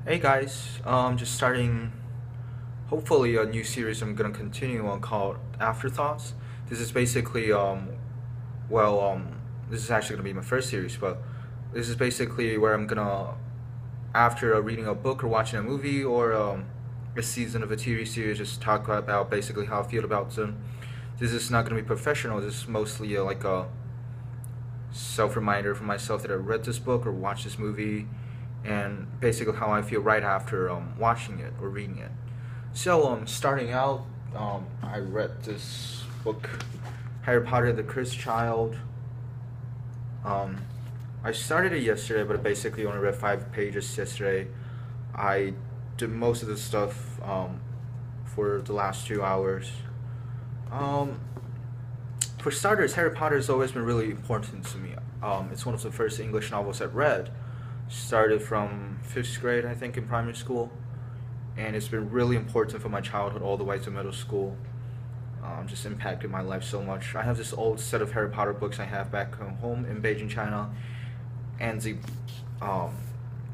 Hey guys, just starting hopefully a new series I'm gonna continue on called AfterThoughts. This is basically well this is actually gonna be my first series, but this is basically where I'm gonna after reading a book or watching a movie or a season of a TV series, just talk about basically how I feel about them. This is not gonna be professional. This is mostly like a self reminder for myself that I read this book or watched this movie, and basically how I feel right after watching it or reading it. So, starting out, I read this book, Harry Potter: The Cursed Child. Um, I started it yesterday, but I basically only read 5 pages yesterday. I did most of the stuff for the last 2 hours. Um, for starters, Harry Potter has always been really important to me. It's one of the first English novels I've read. Started from 5th grade, I think, in primary school, and it's been really important for my childhood all the way to middle school. Just impacted my life so much. I have this old set of Harry Potter books I have back home in Beijing, China, and the um,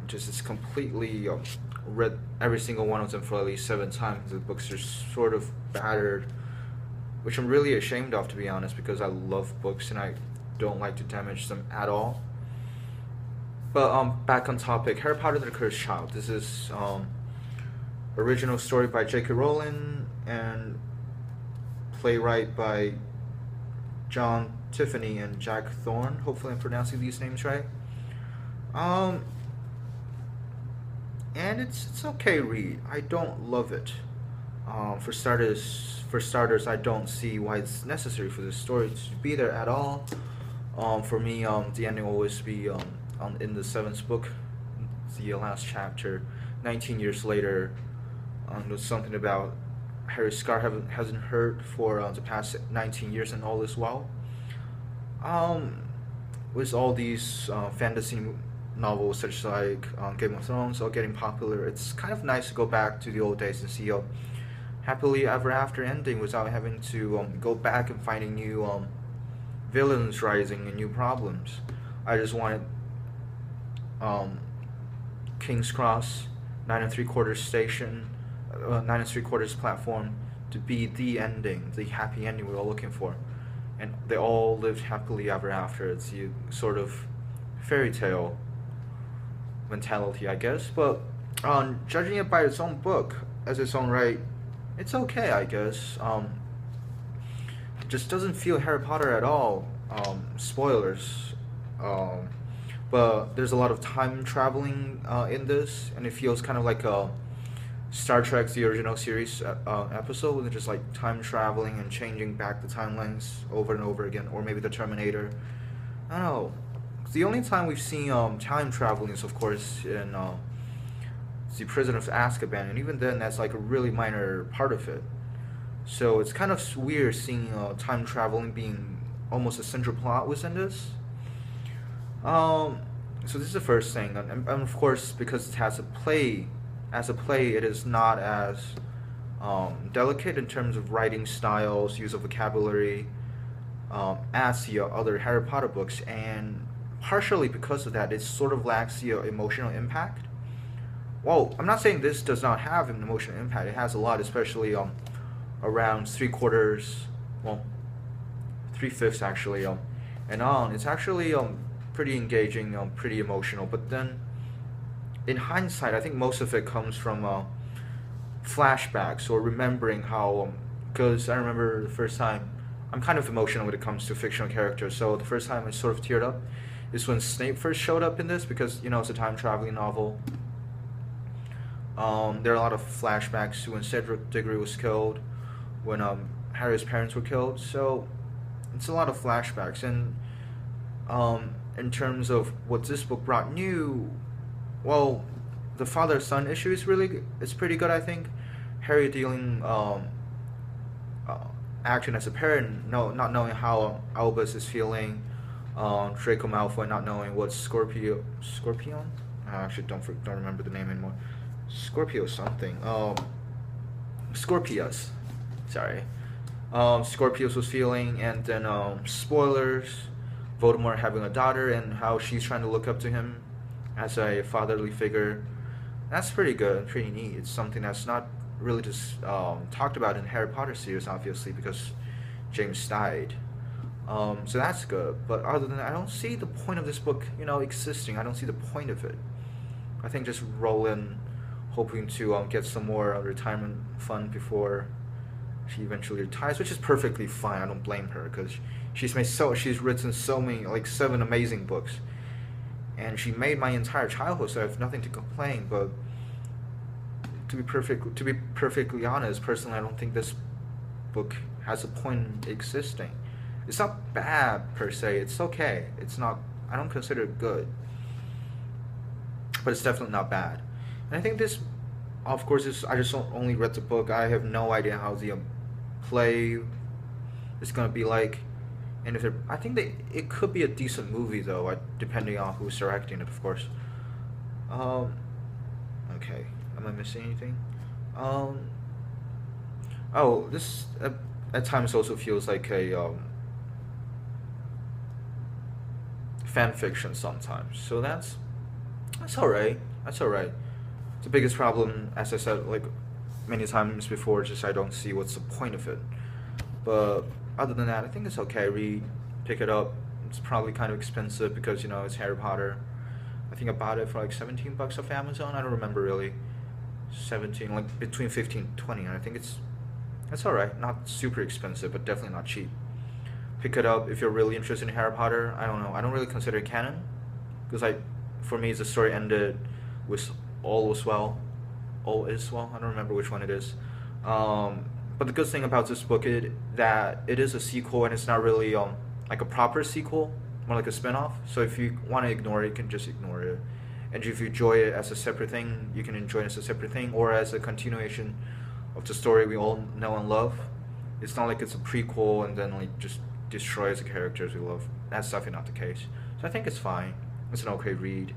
just it's completely read every single one of them for at least 7 times. The books are sort of battered, which I'm really ashamed of, to be honest, because I love books and I don't like to damage them at all. But back on topic, Harry Potter: The Cursed Child. This is original story by J.K. Rowling and playwright by John Tiffany and Jack Thorne. Hopefully, I'm pronouncing these names right. Um, and it's okay read. I don't love it. For starters, I don't see why it's necessary for this story to be there at all. For me, the ending will always be in the seventh book, the last chapter. 19 years later, there's something about Harry's scar hasn't hurt for the past 19 years, and all is well. Um, with all these fantasy novels such like Game of Thrones all getting popular, it's kind of nice to go back to the old days and see a happily ever after ending without having to go back and finding new villains rising and new problems. I just wanted um, King's Cross, 9 3/4 station, 9 3/4 platform to be the ending, the happy ending we were all looking for. And they all lived happily ever after. It's a sort of fairy tale mentality, I guess. But judging it by its own book, as its own right, it's okay, I guess. It just doesn't feel Harry Potter at all. Spoilers. Um, but there's a lot of time traveling in this, and it feels kind of like a Star Trek, the original series episode, with just like time traveling and changing back the timelines over and over again, or maybe the Terminator. I don't know. The only time we've seen time traveling is, of course, in the Prison of Azkaban, and even then, that's like a really minor part of it. So it's kind of weird seeing time traveling being almost a central plot within this. Um, so this is the first thing, and of course, because it has a play, as a play, it is not as delicate in terms of writing styles, use of vocabulary, as the other Harry Potter books, and partially because of that, it sort of lacks the emotional impact. Well, I'm not saying this does not have an emotional impact. It has a lot, especially around 3/4, well, 3/5 actually, and on. It's actually pretty engaging, pretty emotional. But then, in hindsight, I think most of it comes from flashbacks or remembering how. Because I remember the first time, I'm kind of emotional when it comes to fictional characters. So the first time I sort of teared up is when Snape first showed up in this, because it's a time traveling novel. There are a lot of flashbacks to when Cedric Diggory was killed, when Harry's parents were killed. So it's a lot of flashbacks. And in terms of what this book brought new, well, the father-son issue is it's pretty good, I think. Harry dealing, acting as a parent, not knowing how Albus is feeling, Draco Malfoy not knowing what Scorpion? I actually don't remember the name anymore. Scorpio something. Scorpius. Sorry. Scorpius was feeling, and then spoilers. Voldemort having a daughter and how she's trying to look up to him as a fatherly figure, That's pretty good and pretty neat. It's something that's not really just talked about in Harry Potter series, obviously, because James died. So that's good. But other than that, I don't see the point of this book, existing. I don't see the point of it. I think just Rowling hoping to get some more retirement fund before she eventually retires, which is perfectly fine. I don't blame her because she's written so many, like 7 amazing books, and she made my entire childhood, so I have nothing to complain. But to be perfectly honest, personally, I don't think this book has a point in existing. It's not bad per se. It's okay. It's not. I don't consider it good, but it's definitely not bad. And I think this, of course, I just only read the book. I have no idea how the play is gonna be like, and if I think it could be a decent movie though, depending on who's directing it, of course. Um, okay, am I missing anything? Um, oh, this at times also feels like a fan fiction sometimes. So that's all right. That's all right. The biggest problem, as I said, like many times before, just I don't see what's the point of it. But other than that, I think it's okay. Read, pick it up. It's probably kind of expensive because it's Harry Potter. I think I bought it for like $17 off Amazon. I don't remember really. 17, like between 15 and 20. And I think it's all right. Not super expensive, but definitely not cheap. Pick it up if you're really interested in Harry Potter. I don't know. I don't really consider it canon because for me, the story ended with all was well. All is well. I don't remember which one it is. But the good thing about this book is that it is a sequel and it's not really like a proper sequel, more like a spin-off. So if you want to ignore it, you can just ignore it. And if you enjoy it as a separate thing, you can enjoy it as a separate thing or as a continuation of the story we all know and love. It's not like it's a prequel and then like just destroys the characters we love. That's definitely not the case. So I think it's fine. It's an okay read.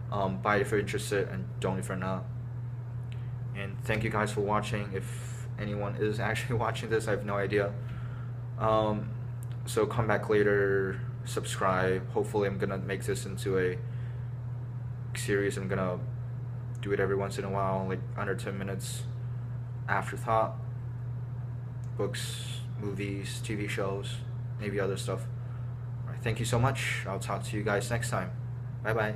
Buy it if you're interested and don't if you're not. And thank you guys for watching. If anyone is actually watching this, I have no idea. So come back later, subscribe. Hopefully I'm gonna make this into a series. I'm gonna do it every once in a while, like under 10 minutes. AfterThought, books, movies, TV shows, maybe other stuff. All right, thank you so much. I'll talk to you guys next time. Bye bye.